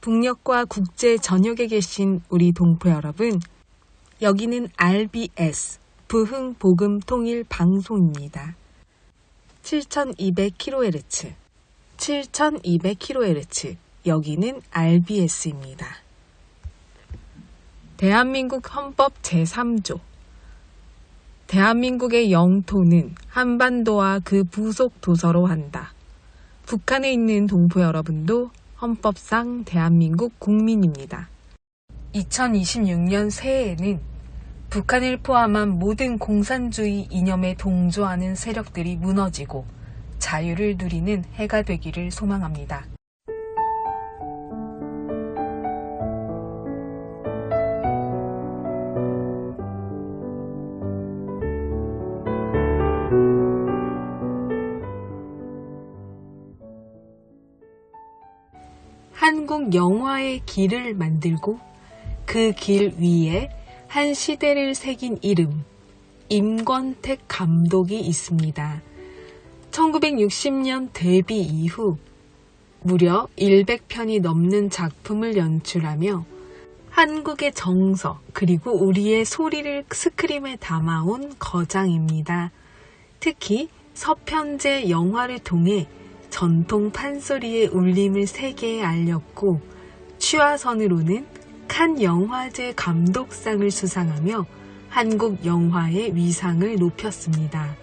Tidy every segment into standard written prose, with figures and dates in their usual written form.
북녘과 국제 전역에 계신 우리 동포 여러분, 여기는 RBS 부흥복음통일방송입니다. 7200kHz, 7200kHz, 여기는 RBS입니다. 대한민국 헌법 제3조, 대한민국의 영토는 한반도와 그 부속 도서로 한다. 북한에 있는 동포 여러분도 헌법상 대한민국 국민입니다. 2026년 새해에는 북한을 포함한 모든 공산주의 이념에 동조하는 세력들이 무너지고 자유를 누리는 해가 되기를 소망합니다. 한국 영화의 길을 만들고 그 길 위에 한 시대를 새긴 이름, 임권택 감독이 있습니다. 1960년 데뷔 이후 무려 100편이 넘는 작품을 연출하며 한국의 정서 그리고 우리의 소리를 스크림에 담아온 거장입니다. 특히 서편제 영화를 통해 전통 판소리의 울림을 세계에 알렸고 취화선으로는 칸 영화제 감독상을 수상하며 한국 영화의 위상을 높였습니다.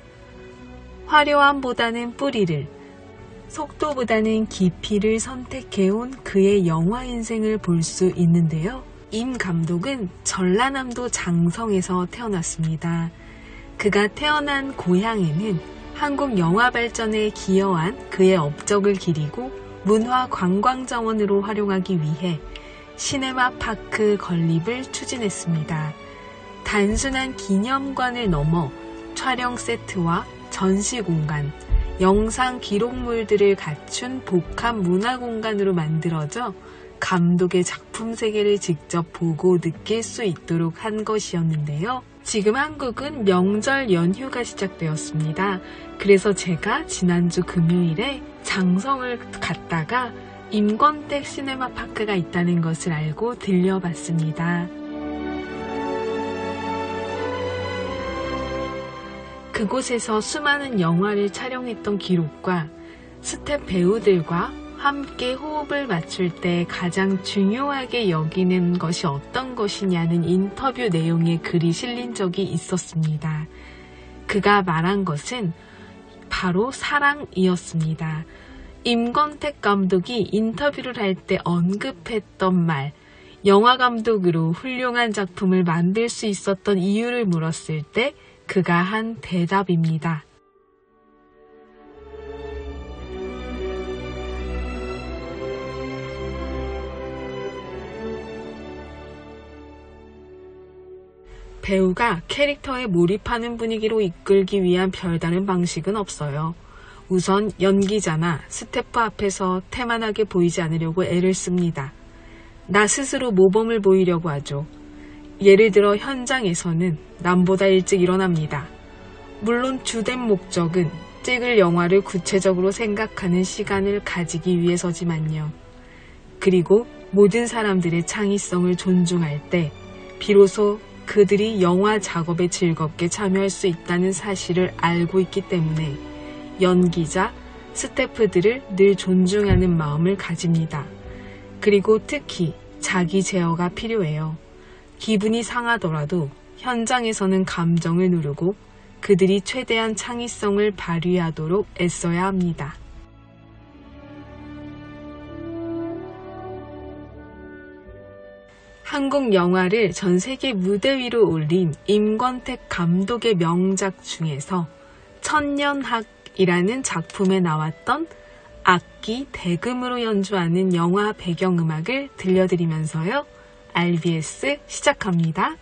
화려함보다는 뿌리를, 속도보다는 깊이를 선택해온 그의 영화 인생을 볼 수 있는데요. 임 감독은 전라남도 장성에서 태어났습니다. 그가 태어난 고향에는 한국 영화 발전에 기여한 그의 업적을 기리고 문화관광자원으로 활용하기 위해 시네마파크 건립을 추진했습니다. 단순한 기념관을 넘어 촬영 세트와 전시 공간, 영상 기록물들을 갖춘 복합 문화 공간으로 만들어져 감독의 작품 세계를 직접 보고 느낄 수 있도록 한 것이었는데요. 지금 한국은 명절 연휴가 시작되었습니다. 그래서 제가 지난주 금요일에 장성을 갔다가 임권택 시네마파크가 있다는 것을 알고 들려봤습니다. 그곳에서 수많은 영화를 촬영했던 기록과 스텝 배우들과 함께 호흡을 맞출 때 가장 중요하게 여기는 것이 어떤 것이냐는 인터뷰 내용의 글이 실린 적이 있었습니다. 그가 말한 것은 바로 사랑이었습니다. 임권택 감독이 인터뷰를 할 때 언급했던 말, 영화 감독으로 훌륭한 작품을 만들 수 있었던 이유를 물었을 때 그가 한 대답입니다. 배우가 캐릭터에 몰입하는 분위기로 이끌기 위한 별다른 방식은 없어요. 우선 연기자나 스태프 앞에서 태만하게 보이지 않으려고 애를 씁니다. 나 스스로 모범을 보이려고 하죠. 예를 들어 현장에서는 남보다 일찍 일어납니다. 물론 주된 목적은 찍을 영화를 구체적으로 생각하는 시간을 가지기 위해서지만요. 그리고 모든 사람들의 창의성을 존중할 때 비로소 그들이 영화 작업에 즐겁게 참여할 수 있다는 사실을 알고 있기 때문에 연기자, 스태프들을 늘 존중하는 마음을 가집니다. 그리고 특히 자기 제어가 필요해요. 기분이 상하더라도 현장에서는 감정을 누르고 그들이 최대한 창의성을 발휘하도록 애써야 합니다. 한국 영화를 전 세계 무대 위로 올린 임권택 감독의 명작 중에서 천년학이라는 작품에 나왔던 악기 대금으로 연주하는 영화 배경음악을 들려드리면서요. RBS 시작합니다.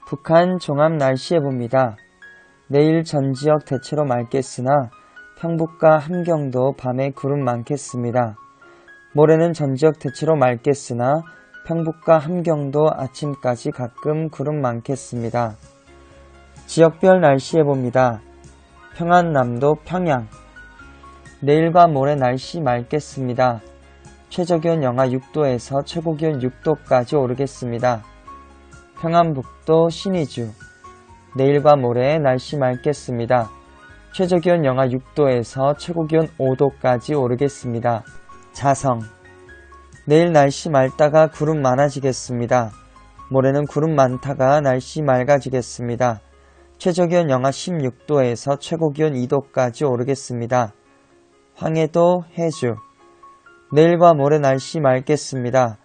북한 종합 날씨 예보입니다. 내일 전 지역 대체로 맑겠으나 평북과 함경도 밤에 구름 많겠습니다. 모레는 전 지역 대체로 맑겠으나 평북과 함경도 아침까지 가끔 구름 많겠습니다. 지역별 날씨 예보입니다. 평안남도 평양 내일과 모레 날씨 맑겠습니다. 최저기온 영하 6도에서 최고기온 6도까지 오르겠습니다. 평안북도 신의주 내일과 모레 날씨 맑겠습니다. 최저기온 영하 6도에서 최고기온 5도까지 오르겠습니다. 자성 내일 날씨 맑다가 구름 많아지겠습니다. 모레는 구름 많다가 날씨 맑아지겠습니다. 최저기온 영하 16도에서 최고기온 2도까지 오르겠습니다. 황해도 해주 내일과 모레 날씨 맑겠습니다.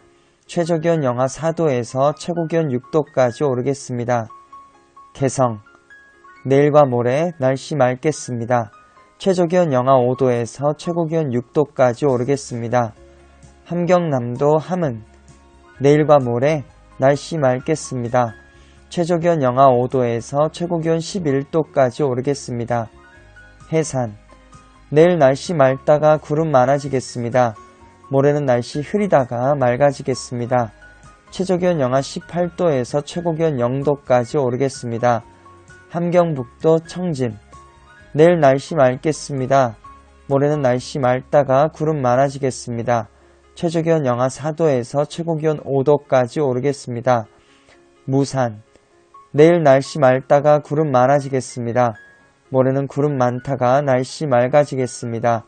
최저기온 영하 4도에서 최고기온 6도까지 오르겠습니다. 개성 내일과 모레 날씨 맑겠습니다. 최저기온 영하 5도에서 최고기온 6도까지 오르겠습니다. 함경남도 함흥 내일과 모레 날씨 맑겠습니다. 최저기온 영하 5도에서 최고기온 11도까지 오르겠습니다. 해산 내일 날씨 맑다가 구름 많아지겠습니다. 모레는 날씨 흐리다가 맑아지겠습니다. 최저기온 영하 18도에서 최고기온 0도까지 오르겠습니다. 함경북도 청진 내일 날씨 맑겠습니다. 모레는 날씨 맑다가 구름 많아지겠습니다. 최저기온 영하 4도에서 최고기온 5도까지 오르겠습니다. 무산 내일 날씨 맑다가 구름 많아지겠습니다. 모레는 구름 많다가 날씨 맑아지겠습니다.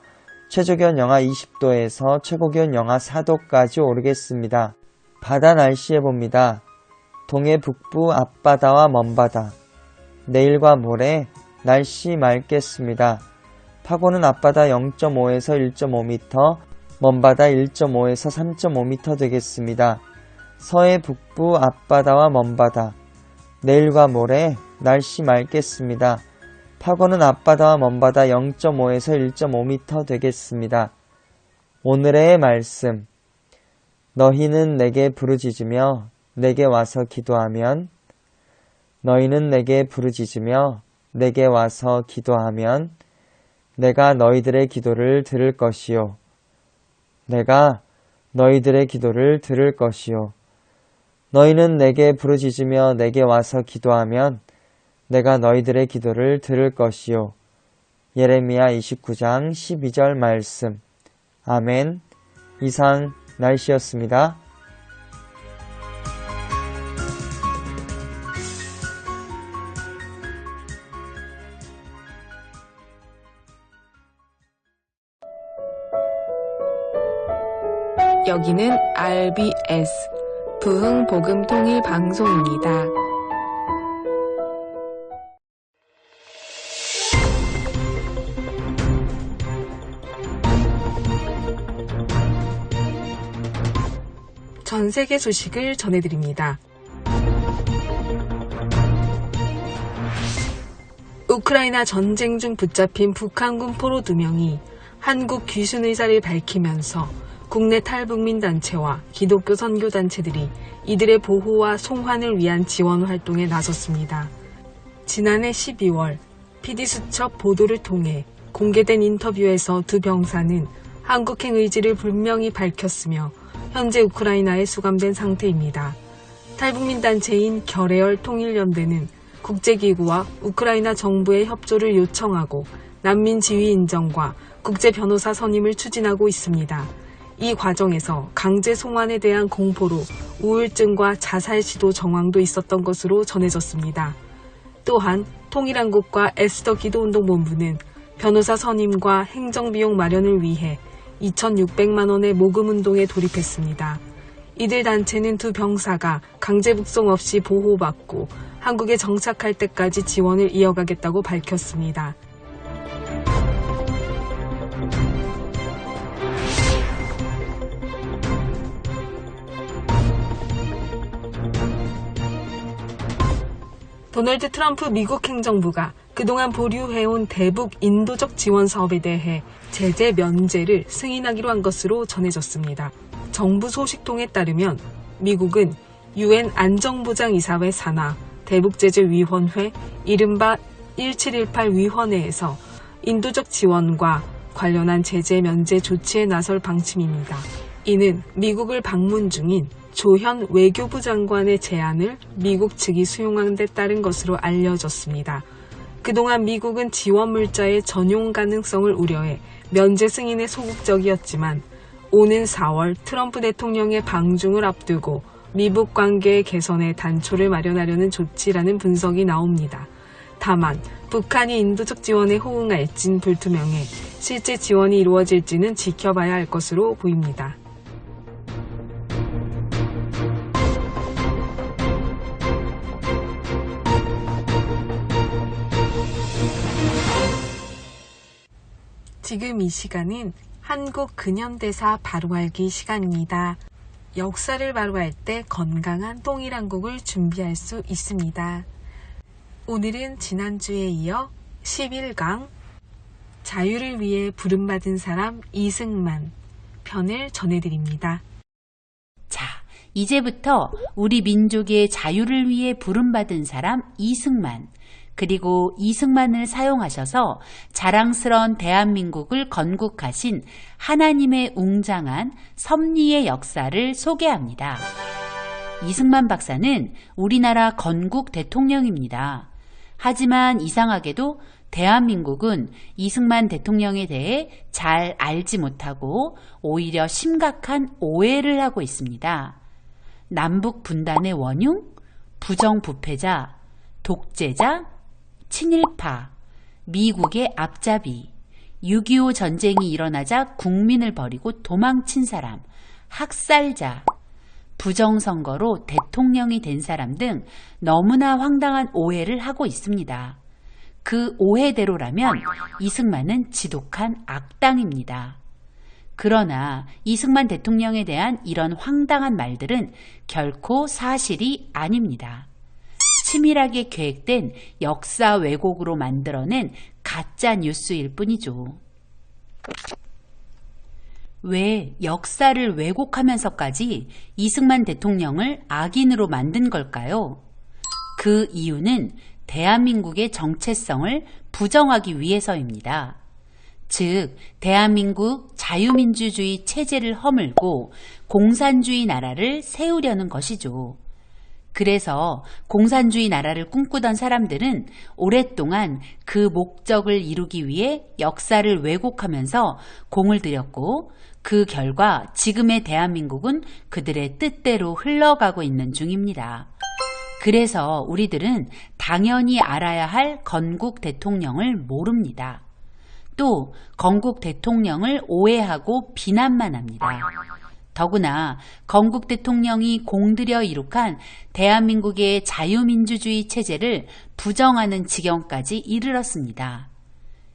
최저기온 영하 20도에서 최고기온 영하 4도까지 오르겠습니다. 바다 날씨 예보입니다. 동해 북부 앞바다와 먼바다 내일과 모레 날씨 맑겠습니다. 파고는 앞바다 0.5에서 1.5m, 먼바다 1.5에서 3.5m 되겠습니다. 서해 북부 앞바다와 먼바다 내일과 모레 날씨 맑겠습니다. 파고는 앞바다와 먼바다 0.5에서 1.5m 되겠습니다. 오늘의 말씀 너희는 내게 부르짖으며 내게 와서 기도하면 너희는 내게 부르짖으며 내게 와서 기도하면 내가 너희들의 기도를 들을 것이요 내가 너희들의 기도를 들을 것이요 너희는 내게 부르짖으며 내게 와서 기도하면 내가 너희들의 기도를 들을 것이요. 예레미야 29장 12절 말씀. 아멘. 이상 날씨였습니다. 여기는 RBS 부흥복음통일방송입니다. 전 세계 소식을 전해드립니다. 우크라이나 전쟁 중 붙잡힌 북한군 포로 2명이 한국 귀순 의사를 밝히면서 국내 탈북민 단체와 기독교 선교단체들이 이들의 보호와 송환을 위한 지원 활동에 나섰습니다. 지난해 12월 PD수첩 보도를 통해 공개된 인터뷰에서 두 병사는 한국행 의지를 분명히 밝혔으며 현재 우크라이나에 수감된 상태입니다. 탈북민 단체인 결해열 통일연대는 국제기구와 우크라이나 정부의 협조를 요청하고 난민 지위 인정과 국제 변호사 선임을 추진하고 있습니다. 이 과정에서 강제 송환에 대한 공포로 우울증과 자살 시도 정황도 있었던 것으로 전해졌습니다. 또한 통일한국과 에스더 기도운동본부는 변호사 선임과 행정비용 마련을 위해 2,600만 원의 모금운동에 돌입했습니다. 이들 단체는 두 병사가 강제 북송 없이 보호받고 한국에 정착할 때까지 지원을 이어가겠다고 밝혔습니다. 도널드 트럼프 미국 행정부가 그동안 보류해온 대북 인도적 지원 사업에 대해 제재 면제를 승인하기로 한 것으로 전해졌습니다. 정부 소식통에 따르면 미국은 UN 안전보장이사회 산하, 대북제재위원회 이른바 1718 위원회에서 인도적 지원과 관련한 제재 면제 조치에 나설 방침입니다. 이는 미국을 방문 중인 조현 외교부 장관의 제안을 미국 측이 수용한 데 따른 것으로 알려졌습니다. 그동안 미국은 지원 물자의 전용 가능성을 우려해 면제 승인에 소극적이었지만 오는 4월 트럼프 대통령의 방중을 앞두고 미북 관계의 개선에 단초를 마련하려는 조치라는 분석이 나옵니다. 다만 북한이 인도적 지원에 호응할진 불투명해 실제 지원이 이루어질지는 지켜봐야 할 것으로 보입니다. 지금 이 시간은 한국 근현대사 바로알기 시간입니다. 역사를 바로할 때 건강한 통일한국을 준비할 수 있습니다. 오늘은 지난주에 이어 11강 자유를 위해 부름받은 사람 이승만 편을 전해드립니다. 자, 이제부터 우리 민족의 자유를 위해 부름받은 사람 이승만, 그리고 이승만을 사용하셔서 자랑스러운 대한민국을 건국하신 하나님의 웅장한 섭리의 역사를 소개합니다. 이승만 박사는 우리나라 건국 대통령입니다. 하지만 이상하게도 대한민국은 이승만 대통령에 대해 잘 알지 못하고 오히려 심각한 오해를 하고 있습니다. 남북 분단의 원흉, 부정부패자, 독재자, 친일파, 미국의 앞잡이, 6.25 전쟁이 일어나자 국민을 버리고 도망친 사람, 학살자, 부정선거로 대통령이 된 사람 등 너무나 황당한 오해를 하고 있습니다. 그 오해대로라면 이승만은 지독한 악당입니다. 그러나 이승만 대통령에 대한 이런 황당한 말들은 결코 사실이 아닙니다. 치밀하게 계획된 역사 왜곡으로 만들어낸 가짜 뉴스일 뿐이죠. 왜 역사를 왜곡하면서까지 이승만 대통령을 악인으로 만든 걸까요? 그 이유는 대한민국의 정체성을 부정하기 위해서입니다. 즉, 대한민국 자유민주주의 체제를 허물고 공산주의 나라를 세우려는 것이죠. 그래서 공산주의 나라를 꿈꾸던 사람들은 오랫동안 그 목적을 이루기 위해 역사를 왜곡하면서 공을 들였고 그 결과 지금의 대한민국은 그들의 뜻대로 흘러가고 있는 중입니다. 그래서 우리들은 당연히 알아야 할 건국 대통령을 모릅니다. 또 건국 대통령을 오해하고 비난만 합니다. 더구나 건국 대통령이 공들여 이룩한 대한민국의 자유민주주의 체제를 부정하는 지경까지 이르렀습니다.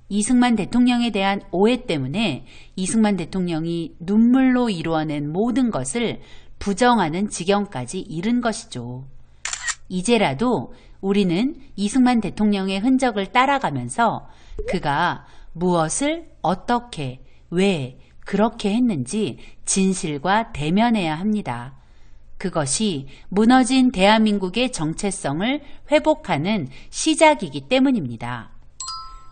이승만 대통령에 대한 오해 때문에 이승만 대통령이 눈물로 이루어낸 모든 것을 부정하는 지경까지 이른 것이죠. 이제라도 우리는 이승만 대통령의 흔적을 따라가면서 그가 무엇을 어떻게, 왜 그렇게 했는지 진실과 대면해야 합니다. 그것이 무너진 대한민국의 정체성을 회복하는 시작이기 때문입니다.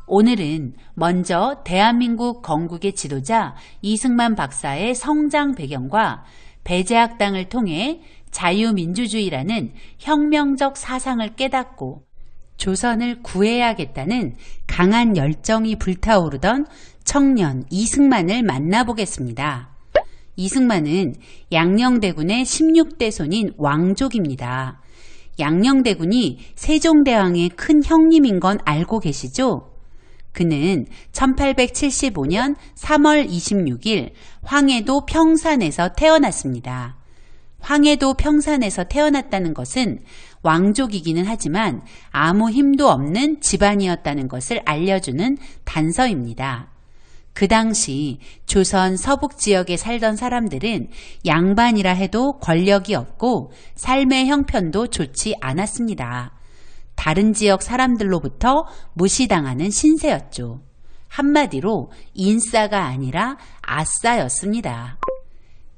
오늘은 먼저 대한민국 건국의 지도자 이승만 박사의 성장 배경과 배제학당을 통해 자유민주주의라는 혁명적 사상을 깨닫고 조선을 구해야겠다는 강한 열정이 불타오르던 청년 이승만을 만나보겠습니다. 이승만은 양녕대군의 16대 손인 왕족입니다. 양녕대군이 세종대왕의 큰 형님인 건 알고 계시죠? 그는 1875년 3월 26일 황해도 평산에서 태어났습니다. 황해도 평산에서 태어났다는 것은 왕족이기는 하지만 아무 힘도 없는 집안이었다는 것을 알려주는 단서입니다. 그 당시 조선 서북 지역에 살던 사람들은 양반이라 해도 권력이 없고 삶의 형편도 좋지 않았습니다. 다른 지역 사람들로부터 무시당하는 신세였죠. 한마디로 인싸가 아니라 아싸였습니다.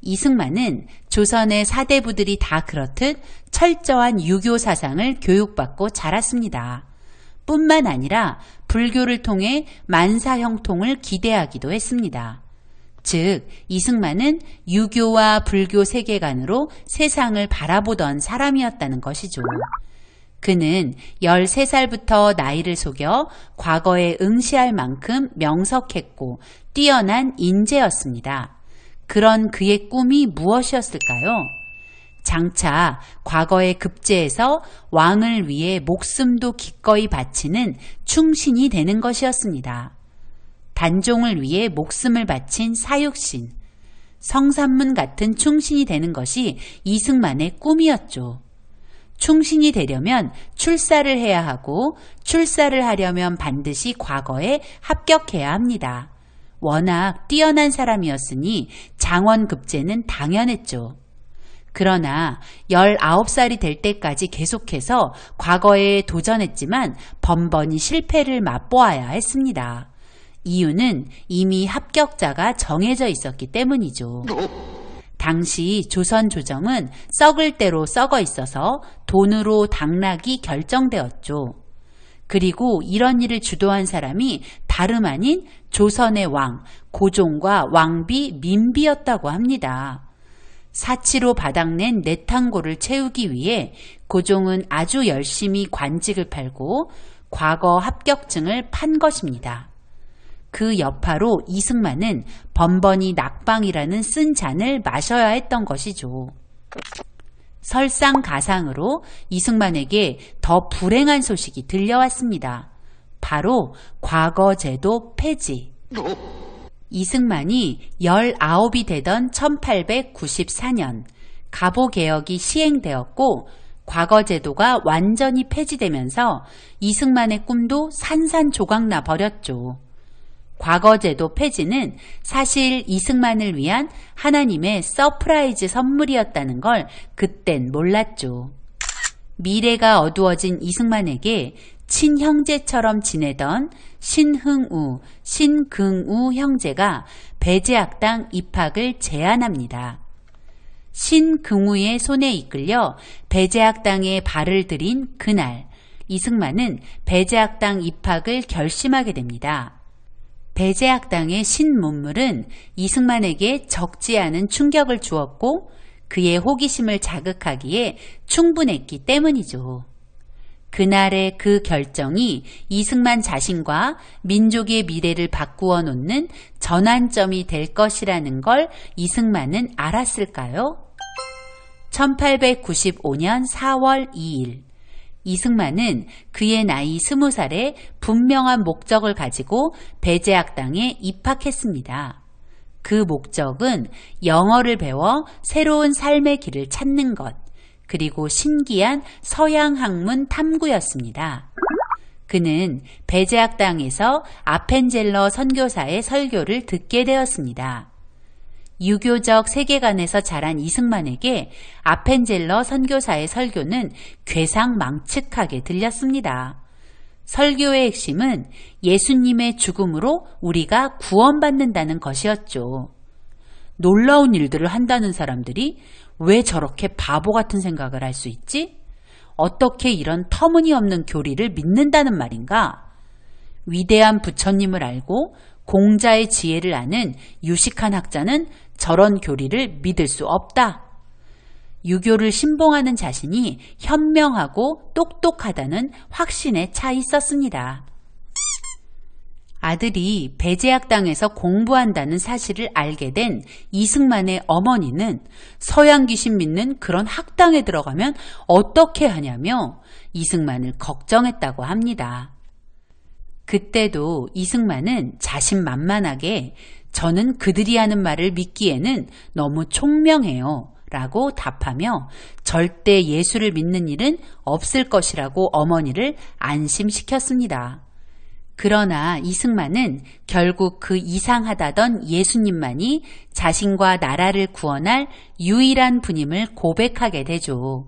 이승만은 조선의 사대부들이 다 그렇듯 철저한 유교 사상을 교육받고 자랐습니다. 뿐만 아니라 불교를 통해 만사 형통을 기대하기도 했습니다. 즉, 이승만은 유교와 불교 세계관으로 세상을 바라보던 사람이었다는 것이죠. 그는 13살부터 나이를 속여 과거에 응시할 만큼 명석했고 뛰어난 인재였습니다. 그런 그의 꿈이 무엇이었을까요? 장차 과거의 급제에서 왕을 위해 목숨도 기꺼이 바치는 충신이 되는 것이었습니다. 단종을 위해 목숨을 바친 사육신, 성산문 같은 충신이 되는 것이 이승만의 꿈이었죠. 충신이 되려면 출사를 해야 하고 출사를 하려면 반드시 과거에 합격해야 합니다. 워낙 뛰어난 사람이었으니 장원급제는 당연했죠. 그러나 19살이 될 때까지 계속해서 과거에 도전했지만 번번이 실패를 맛보아야 했습니다. 이유는 이미 합격자가 정해져 있었기 때문이죠. 당시 조선 조정은 썩을 대로 썩어 있어서 돈으로 당락이 결정되었죠. 그리고 이런 일을 주도한 사람이 다름 아닌 조선의 왕, 고종과 왕비 민비였다고 합니다. 사치로 바닥낸 내탕고를 채우기 위해 고종은 아주 열심히 관직을 팔고 과거 합격증을 판 것입니다. 그 여파로 이승만은 번번이 낙방이라는 쓴 잔을 마셔야 했던 것이죠. 설상가상으로 이승만에게 더 불행한 소식이 들려왔습니다. 바로 과거제도 폐지. 이승만이 19이 되던 1894년 갑오개혁이 시행되었고 과거제도가 완전히 폐지되면서 이승만의 꿈도 산산조각나 버렸죠. 과거제도 폐지는 사실 이승만을 위한 하나님의 서프라이즈 선물이었다는 걸 그땐 몰랐죠. 미래가 어두워진 이승만에게 친형제처럼 지내던 신흥우, 신긍우 형제가 배제학당 입학을 제안합니다. 신긍우의 손에 이끌려 배제학당에 발을 들인 그날, 이승만은 배제학당 입학을 결심하게 됩니다. 배제학당의 신문물은 이승만에게 적지 않은 충격을 주었고 그의 호기심을 자극하기에 충분했기 때문이죠. 그날의 그 결정이 이승만 자신과 민족의 미래를 바꾸어 놓는 전환점이 될 것이라는 걸 이승만은 알았을까요? 1895년 4월 2일 이승만은 그의 나이 20살에 분명한 목적을 가지고 배제학당에 입학했습니다. 그 목적은 영어를 배워 새로운 삶의 길을 찾는 것, 그리고 신기한 서양 학문 탐구였습니다. 그는 배제학당에서 아펜젤러 선교사의 설교를 듣게 되었습니다. 유교적 세계관에서 자란 이승만에게 아펜젤러 선교사의 설교는 괴상망측하게 들렸습니다. 설교의 핵심은 예수님의 죽음으로 우리가 구원받는다는 것이었죠. 놀라운 일들을 한다는 사람들이 왜 저렇게 바보 같은 생각을 할 수 있지? 어떻게 이런 터무니없는 교리를 믿는다는 말인가? 위대한 부처님을 알고 공자의 지혜를 아는 유식한 학자는 저런 교리를 믿을 수 없다. 유교를 신봉하는 자신이 현명하고 똑똑하다는 확신에 차 있었습니다. 아들이 배제학당에서 공부한다는 사실을 알게 된 이승만의 어머니는 서양 귀신 믿는 그런 학당에 들어가면 어떻게 하냐며 이승만을 걱정했다고 합니다. 그때도 이승만은 자신만만하게 저는 그들이 하는 말을 믿기에는 너무 총명해요 라고 답하며 절대 예수를 믿는 일은 없을 것이라고 어머니를 안심시켰습니다. 그러나 이승만은 결국 그 이상하다던 예수님만이 자신과 나라를 구원할 유일한 분임을 고백하게 되죠.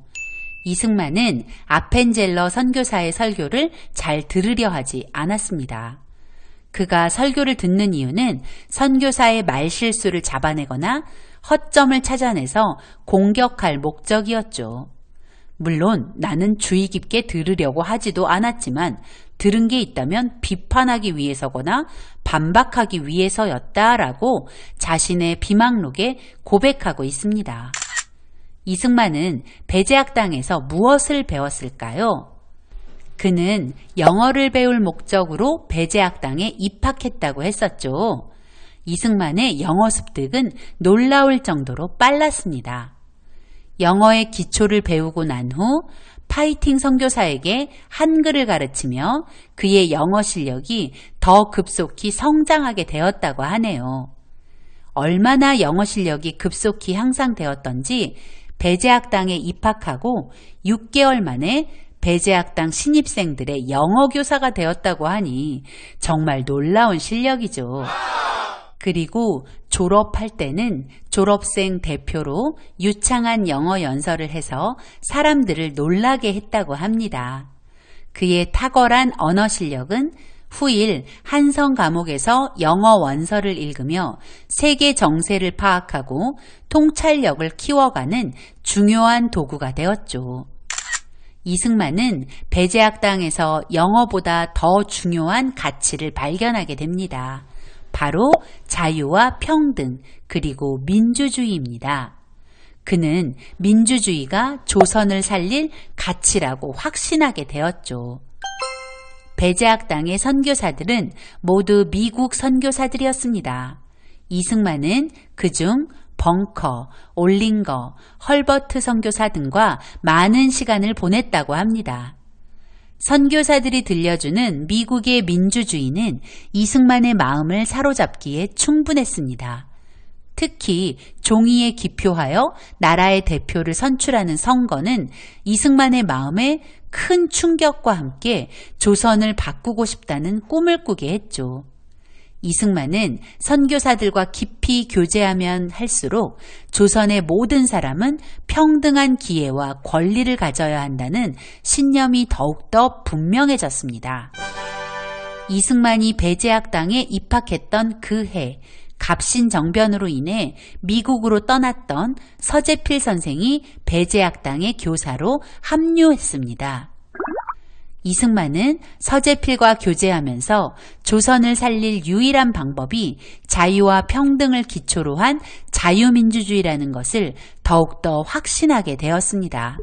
이승만은 아펜젤러 선교사의 설교를 잘 들으려 하지 않았습니다. 그가 설교를 듣는 이유는 선교사의 말실수를 잡아내거나 허점을 찾아내서 공격할 목적이었죠. 물론 나는 주의 깊게 들으려고 하지도 않았지만 들은 게 있다면 비판하기 위해서거나 반박하기 위해서였다라고 자신의 비망록에 고백하고 있습니다. 이승만은 배제학당에서 무엇을 배웠을까요? 그는 영어를 배울 목적으로 배제학당에 입학했다고 했었죠. 이승만의 영어 습득은 놀라울 정도로 빨랐습니다. 영어의 기초를 배우고 난 후 파이팅 선교사에게 한글을 가르치며 그의 영어 실력이 더 급속히 성장하게 되었다고 하네요. 얼마나 영어 실력이 급속히 향상되었던지 배제학당에 입학하고 6개월 만에 배제학당 신입생들의 영어 교사가 되었다고 하니 정말 놀라운 실력이죠. 그리고 졸업할 때는 졸업생 대표로 유창한 영어 연설을 해서 사람들을 놀라게 했다고 합니다. 그의 탁월한 언어 실력은 후일 한성 감옥에서 영어 원서를 읽으며 세계 정세를 파악하고 통찰력을 키워가는 중요한 도구가 되었죠. 이승만은 배제학당에서 영어보다 더 중요한 가치를 발견하게 됩니다. 바로 자유와 평등 그리고 민주주의입니다. 그는 민주주의가 조선을 살릴 가치라고 확신하게 되었죠. 배제학당의 선교사들은 모두 미국 선교사들이었습니다. 이승만은 그중 벙커, 올링거, 헐버트 선교사 등과 많은 시간을 보냈다고 합니다. 선교사들이 들려주는 미국의 민주주의는 이승만의 마음을 사로잡기에 충분했습니다. 특히 종이에 기표하여 나라의 대표를 선출하는 선거는 이승만의 마음에 큰 충격과 함께 조선을 바꾸고 싶다는 꿈을 꾸게 했죠. 이승만은 선교사들과 깊이 교제하면 할수록 조선의 모든 사람은 평등한 기회와 권리를 가져야 한다는 신념이 더욱더 분명해졌습니다. 이승만이 배제학당에 입학했던 그 해, 갑신정변으로 인해 미국으로 떠났던 서재필 선생이 배제학당의 교사로 합류했습니다. 이승만은 서재필과 교제하면서 조선을 살릴 유일한 방법이 자유와 평등을 기초로 한 자유민주주의라는 것을 더욱더 확신하게 되었습니다.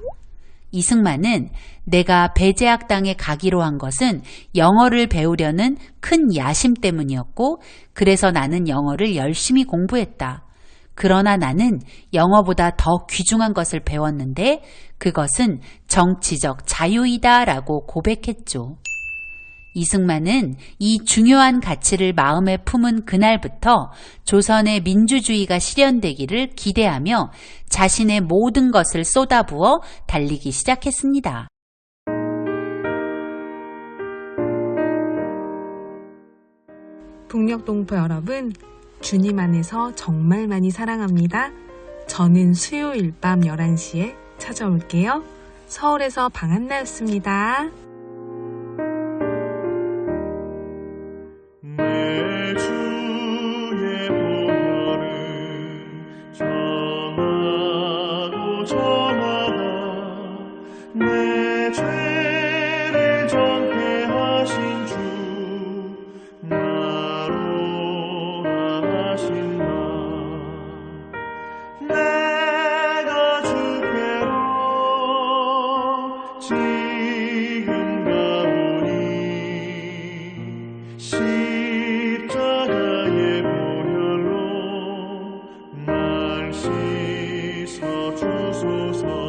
이승만은 내가 배제학당에 가기로 한 것은 영어를 배우려는 큰 야심 때문이었고 그래서 나는 영어를 열심히 공부했다. 그러나 나는 영어보다 더 귀중한 것을 배웠는데 그것은 정치적 자유이다 라고 고백했죠. 이승만은 이 중요한 가치를 마음에 품은 그날부터 조선의 민주주의가 실현되기를 기대하며 자신의 모든 것을 쏟아부어 달리기 시작했습니다. 북녘동포 여러분, 주님 안에서 정말 많이 사랑합니다. 저는 수요일 밤 11시에 찾아올게요. 서울에서 방한나였습니다. 내 주의 보혈을 정하고 정하다 내 죄를 정케하신 주 나로 하신 나 내가 주께로 지금 가오니 십자가의 보혈로 날 씻어 주소서.